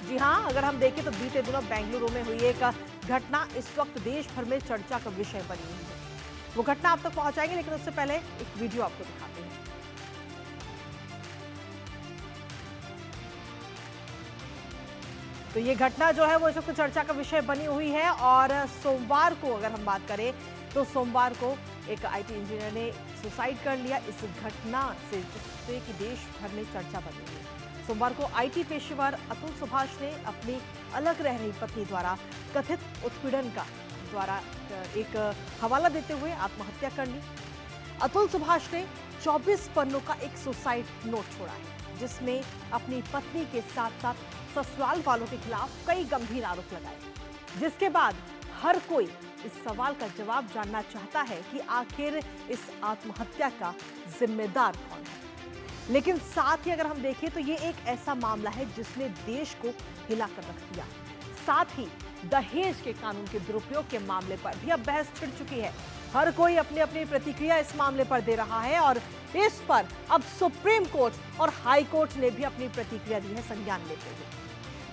जी हाँ, अगर हम देखें तो बीते दिनों बेंगलुरु में हुई एक घटना इस वक्त देश भर में चर्चा का विषय बनी हुई है। वो घटना आप तक पहुंचाएंगे, लेकिन उससे पहले एक वीडियो आपको दिखाते हैं। तो ये घटना जो है वो इस वक्त चर्चा का विषय बनी हुई है और सोमवार को अगर हम बात करें तो सोमवार को एक आईटी इंजीनियर ने सुसाइड कर लिया इस घटना से, जिससे कि देश भर में चर्चा बनी हुई है। सोमवार को आईटी पेशेवर अतुल सुभाष ने अपनी अलग रह रही पत्नी द्वारा कथित उत्पीड़न का एक हवाला देते हुए आत्महत्या कर ली। अतुल सुभाष ने 24 पन्नों का एक सुसाइड नोट छोड़ा है, जिसमें अपनी पत्नी के साथ साथ ससुराल वालों के खिलाफ कई गंभीर आरोप लगाए, जिसके बाद हर कोई इस सवाल का जवाब जानना चाहता है कि आखिर इस आत्महत्या का जिम्मेदार कौन है। लेकिन साथ ही अगर हम देखें तो ये एक ऐसा मामला है जिसने देश को हिलाकर रख दिया। साथ ही दहेज के कानून के दुरुपयोग के मामले पर भी अब बहस छिड़ चुकी है। हर कोई अपनी अपनी प्रतिक्रिया इस मामले पर दे रहा है और इस पर अब सुप्रीम कोर्ट और हाई कोर्ट ने भी अपनी प्रतिक्रिया दी है संज्ञान लेते हुए।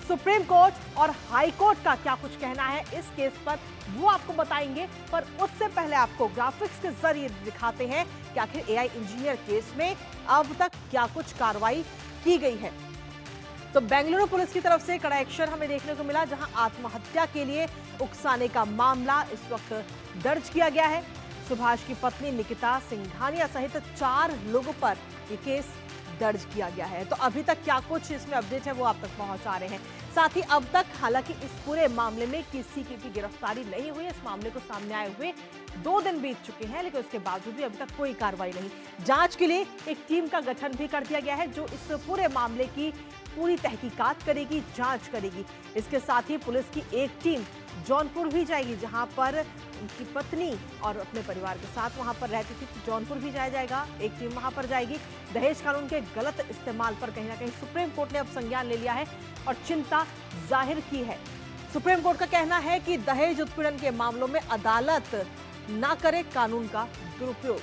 सुप्रीम कोर्ट और हाई कोर्ट का क्या कुछ कहना है इस केस पर वो आपको बताएंगे, पर उससे पहले आपको ग्राफिक्स के जरिए दिखाते हैं कि आखिर एआई इंजीनियर केस में अब तक क्या कुछ कार्रवाई की गई है। तो बेंगलुरु पुलिस की तरफ से कड़ा एक्शन हमें देखने को मिला, जहां आत्महत्या के लिए उकसाने का मामला इस वक्त दर्ज किया गया है। सुभाष की पत्नी निकिता सिंघानिया सहित 4 लोगों पर यह केस दर्ज किया गया है। तो अभी तक क्या कुछ इसमें अपडेट है वो आप तक पहुंचा रहे हैं। साथ ही अब तक हालांकि इस पूरे मामले में किसी की भी गिरफ्तारी नहीं हुई। इस मामले को सामने आए हुए 2 दिन बीत चुके हैं, लेकिन उसके बावजूद भी अभी तक कोई कार्रवाई नहीं। जांच के लिए एक टीम का गठन भी कर दिया गया है, जो इस पूरे मामले की पूरी तहकीकात करेगी, जांच करेगी। इसके साथ ही पुलिस की एक टीम जौनपुर भी जाएगी, जहां पर उनकी पत्नी और अपने परिवार के साथ वहां पर रहती थी। जौनपुर भी जाया जाएगा, एक टीम वहां पर जाएगी। दहेज कानून के गलत इस्तेमाल पर कहीं ना कहीं सुप्रीम कोर्ट ने अब संज्ञान ले लिया है और चिंता जाहिर की है। सुप्रीम कोर्ट का कहना है कि दहेज उत्पीड़न के मामलों में अदालत ना करे कानून का दुरुपयोग।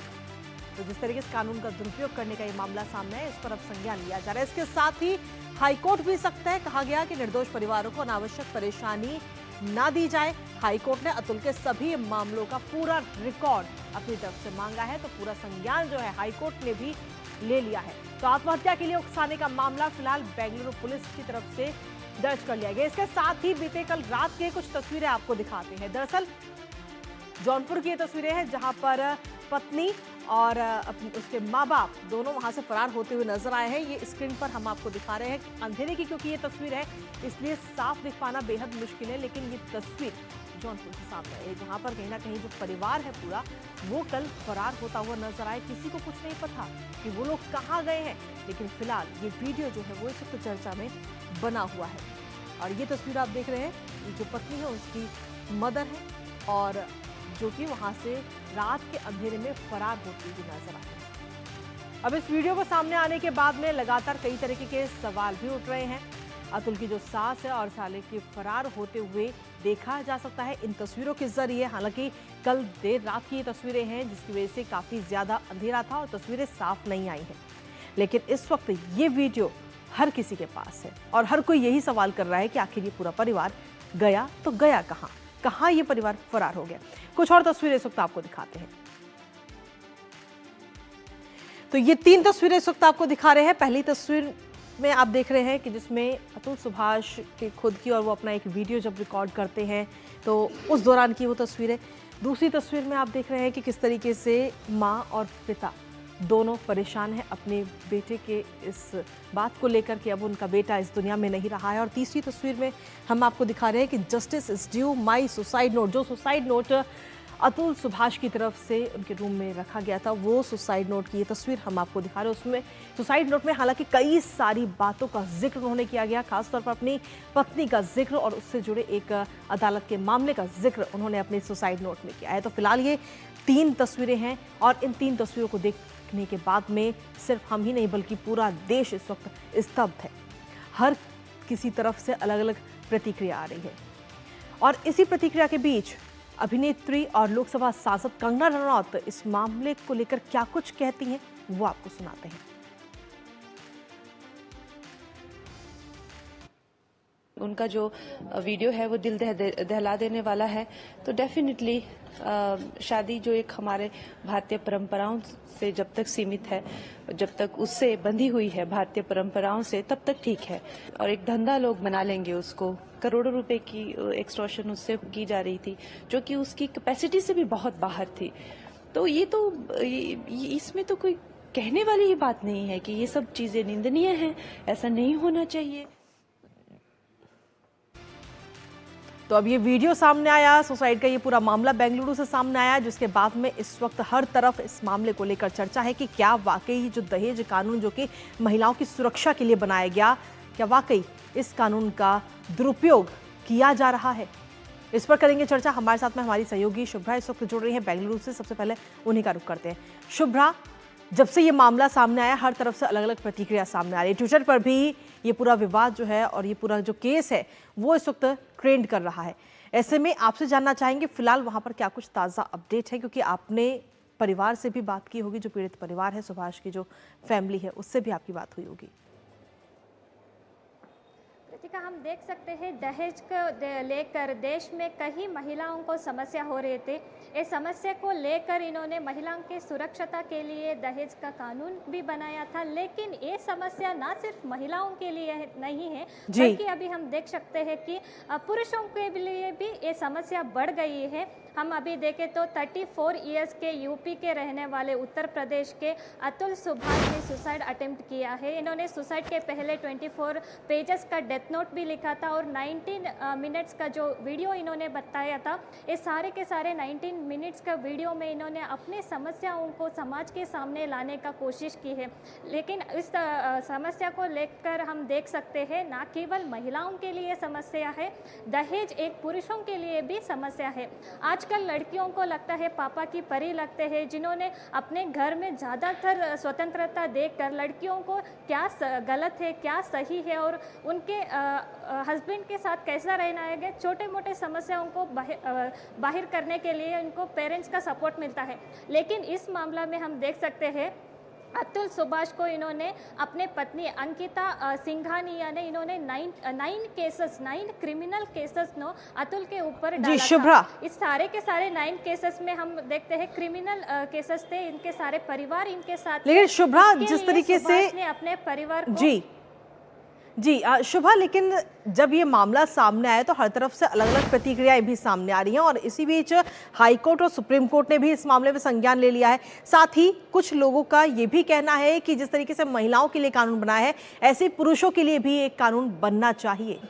तो जिस तरीके से कानून का दुरुपयोग करने का ये मामला सामने है, इस पर अब संज्ञान लिया जा रहा है। इसके साथ ही हाईकोर्ट भी सख्त है। कहा गया कि निर्दोष परिवारों को अनावश्यक परेशानी ना दी जाए। हाईकोर्ट ने अतुल के सभी मामलों का पूरा रिकॉर्ड अपनी तरफ से मांगा है, तो पूरा संज्ञान जो है हाईकोर्ट ने भी ले लिया है। तो आत्महत्या के लिए उकसाने का मामला फिलहाल बेंगलुरु पुलिस की तरफ से दर्ज कर लिया गया। इसके साथ ही बीते कल रात के कुछ तस्वीरें आपको दिखाते हैं। दरअसल जौनपुर की ये तस्वीरें हैं, जहां पर पत्नी और उसके माँ बाप दोनों वहां से फरार होते हुए नजर आए हैं। ये स्क्रीन पर हम आपको दिखा रहे हैं। अंधेरे की क्योंकि ये तस्वीर है, इसलिए साफ दिख पाना बेहद मुश्किल है, लेकिन ये तस्वीर जौनपुर के सामने है, जहां पर कहीं ना कहीं जो परिवार है पूरा वो कल फरार होता हुआ नजर आए। किसी को कुछ नहीं पता कि वो लोग कहाँ गए हैं, लेकिन फिलहाल ये वीडियो जो है वो इस वक्त चर्चा में बना हुआ है। और ये तस्वीर आप देख रहे हैं, जो पत्नी है उसकी मदर है और जो कि वहां से रात के अंधेरे में फरार होती हुई नजर आई। अब इस वीडियो को सामने आने के बाद में लगातार कई तरीके के सवाल भी उठ रहे हैं। अतुल की जो सास है और साले के फरार होते हुए देखा जा सकता है इन तस्वीरों के जरिए। हालांकि कल देर रात की ये तस्वीरें हैं, जिसकी वजह से काफी ज्यादा अंधेरा था और तस्वीरें साफ नहीं आई हैं। लेकिन इस वक्त ये वीडियो हर किसी के पास है और हर कोई यही सवाल कर रहा है कि आखिर ये पूरा परिवार गया तो गया कहाँ ये परिवार फरार हो गया। कुछ और तस्वीरें इस वक्त आपको दिखाते हैं। तो ये 3 तस्वीरें इस वक्त आपको दिखा रहे हैं। पहली तस्वीर में आप देख रहे हैं कि जिसमें अतुल सुभाष की खुद की और वो अपना एक वीडियो जब रिकॉर्ड करते हैं तो उस दौरान की वो तस्वीर है। दूसरी तस्वीर में आप देख रहे हैं कि किस तरीके से माँ और पिता दोनों परेशान हैं अपने बेटे के इस बात को लेकर कि अब उनका बेटा इस दुनिया में नहीं रहा है। और तीसरी तस्वीर में हम आपको दिखा रहे हैं कि justice is due, my suicide note, जो सुसाइड नोट अतुल सुभाष की तरफ से उनके रूम में रखा गया था, वो सुसाइड नोट की ये तस्वीर हम आपको दिखा रहे हैं। उसमें सुसाइड नोट में हालांकि कई सारी बातों का जिक्र उन्होंने किया गया, खासतौर पर अपनी पत्नी का जिक्र और उससे जुड़े एक अदालत के मामले का जिक्र उन्होंने अपने सुसाइड नोट में किया है। तो फिलहाल ये 3 तस्वीरें हैं और इन 3 तस्वीरों को देखने के बाद में सिर्फ हम ही नहीं बल्कि पूरा देश इस वक्त स्तब्ध है। हर किसी तरफ से अलग अलग प्रतिक्रिया आ रही है और इसी प्रतिक्रिया के बीच अभिनेत्री और लोकसभा सांसद कंगना रनौत इस मामले को लेकर क्या कुछ कहती हैं वो आपको सुनाते हैं। उनका जो वीडियो है वो दिल दहला देने वाला है। तो डेफिनेटली शादी जो एक हमारे भारतीय परंपराओं से जब तक सीमित है, जब तक उससे बंधी हुई है भारतीय परंपराओं से, तब तक ठीक है। और एक धंधा लोग बना लेंगे उसको, करोड़ों रुपए की एक्सटॉर्शन उससे की जा रही थी जो कि उसकी कैपेसिटी से भी बहुत बाहर थी। तो इसमें तो कोई कहने वाली ही बात नहीं है कि ये सब चीजें निंदनीय हैं, ऐसा नहीं होना चाहिए। तो अब ये वीडियो सामने आया, सुसाइड का ये पूरा मामला बेंगलुरु से सामने आया, जिसके बाद में इस वक्त हर तरफ इस मामले को लेकर चर्चा है कि क्या वाकई जो दहेज कानून जो कि महिलाओं की सुरक्षा के लिए बनाया गया, क्या वाकई इस कानून का दुरुपयोग किया जा रहा है। इस पर करेंगे चर्चा। हमारे साथ में हमारी सहयोगी शुभ्रा इस वक्त जुड़ रही है बेंगलुरु से। सबसे पहले उन्हीं का रुख करते हैं। शुभ्रा, जब से ये मामला सामने आया, हर तरफ से अलग अलग प्रतिक्रिया सामने आ रही है। ट्विटर पर भी ये पूरा विवाद जो है और ये पूरा जो केस है वो इस वक्त ट्रेंड कर रहा है। ऐसे में आपसे जानना चाहेंगे फिलहाल वहां पर क्या कुछ ताज़ा अपडेट है, क्योंकि आपने परिवार से भी बात की होगी, जो पीड़ित परिवार है, सुभाष की जो फैमिली है उससे भी आपकी बात हुई होगी। हम देख सकते हैं दहेज को लेकर देश में कई महिलाओं को समस्या हो रही थी। इस समस्या को लेकर इन्होंने महिलाओं की सुरक्षा के लिए दहेज का कानून भी बनाया था, लेकिन ये समस्या ना सिर्फ महिलाओं के लिए नहीं है, बल्कि अभी हम देख सकते हैं कि पुरुषों के लिए भी ये समस्या बढ़ गई है। हम अभी देखें तो 34 इयर्स के यूपी के रहने वाले उत्तर प्रदेश के अतुल सुभाष ने सुसाइड अटेम्प्ट किया है। इन्होंने सुसाइड के पहले 24 पेजेस का डेथ नोट भी लिखा था और 19 मिनट्स का जो वीडियो इन्होंने बताया था, ये सारे के सारे 19 मिनट्स का वीडियो में इन्होंने अपने समस्याओं को समाज के सामने लाने का कोशिश की है। लेकिन इस समस्या को लेकर हम देख सकते हैं ना केवल महिलाओं के लिए समस्या है, दहेज एक पुरुषों के लिए भी समस्या है। आजकल लड़कियों को लगता है पापा की परी लगते हैं, जिन्होंने अपने घर में ज़्यादातर स्वतंत्रता देकर लड़कियों को क्या गलत है क्या सही है और उनके हस्बैंड के साथ कैसा रहना है, छोटे मोटे समस्याओं को बाहर करने के लिए उनको पेरेंट्स का सपोर्ट मिलता है। लेकिन इस मामला में हम देख सकते हैं अतुल सुभाष को इन्होंने अपने पत्नी अंकिता सिंघानिया ने इन्होंने 9 क्रिमिनल केसेस नो अतुल के ऊपर डाला था। इस सारे के सारे 9 केसेस में हम देखते हैं क्रिमिनल केसेस थे, इनके सारे परिवार इनके साथ। लेकिन शुभ्रा, जिस तरीके से अपने परिवार को शुभा, लेकिन जब ये मामला सामने आया तो हर तरफ से अलग अलग प्रतिक्रियाएं भी सामने आ रही हैं और इसी बीच हाई कोर्ट और सुप्रीम कोर्ट ने भी इस मामले में संज्ञान ले लिया है। साथ ही कुछ लोगों का ये भी कहना है कि जिस तरीके से महिलाओं के लिए कानून बना है, ऐसे पुरुषों के लिए भी एक कानून बनना चाहिए।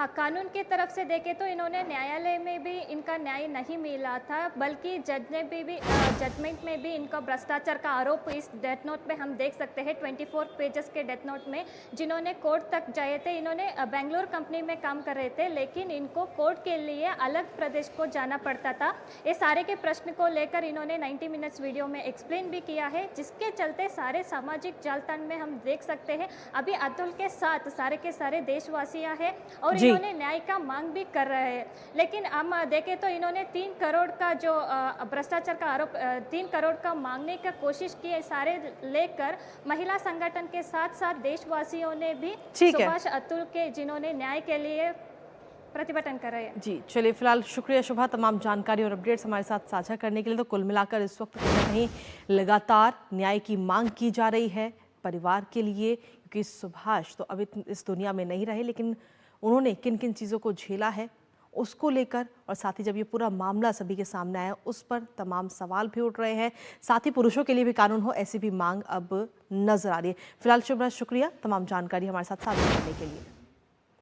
कानून की तरफ से देखें तो इन्होंने न्यायालय में भी इनका न्याय नहीं मिला था, बल्कि जज ने भी जजमेंट में भी इनका भ्रष्टाचार का आरोप इस डेथ नोट में हम देख सकते हैं। 24 पेजेस के डेथ नोट में जिन्होंने कोर्ट तक जाए थे, इन्होंने बेंगलोर कंपनी में काम कर रहे थे, लेकिन इनको कोर्ट के लिए अलग प्रदेश को जाना पड़ता था। ये सारे के प्रश्न को लेकर इन्होंने 90 मिनट्स वीडियो में एक्सप्लेन भी किया है, जिसके चलते सारे सामाजिक जालतान में हम देख सकते हैं अभी अतुल के साथ सारे के सारे देशवासियां हैं और इन्होंने न्याय का मांग भी कर रहे हैं। लेकिन हम देखें तो इन्होंने 3 करोड़ का जो भ्रष्टाचार का आरोप 3 करोड़ का मांगने का कोशिश की, सारे लेकर महिला संगठन के साथ साथ देशवासियों ने भी सुभाष अतुल के जिन्होंने न्याय के लिए प्रतिभटन कर रहे हैं। जी चलिए, फिलहाल शुक्रिया शुभा तमाम जानकारी और अपडेट्स हमारे साथ साझा करने के लिए। तो कुल मिलाकर इस वक्त कहीं ना कहीं लगातार न्याय की मांग की जा रही है परिवार के लिए, क्योंकि सुभाष तो अभी इस दुनिया में नहीं रहे, लेकिन उन्होंने किन किन चीज़ों को झेला है उसको लेकर, और साथ ही जब ये पूरा मामला सभी के सामने आया उस पर तमाम सवाल भी उठ रहे हैं। साथ ही पुरुषों के लिए भी कानून हो, ऐसी भी मांग अब नजर आ रही है। फिलहाल शुभ्रा, शुक्रिया तमाम जानकारी हमारे साथ साझा करने के लिए।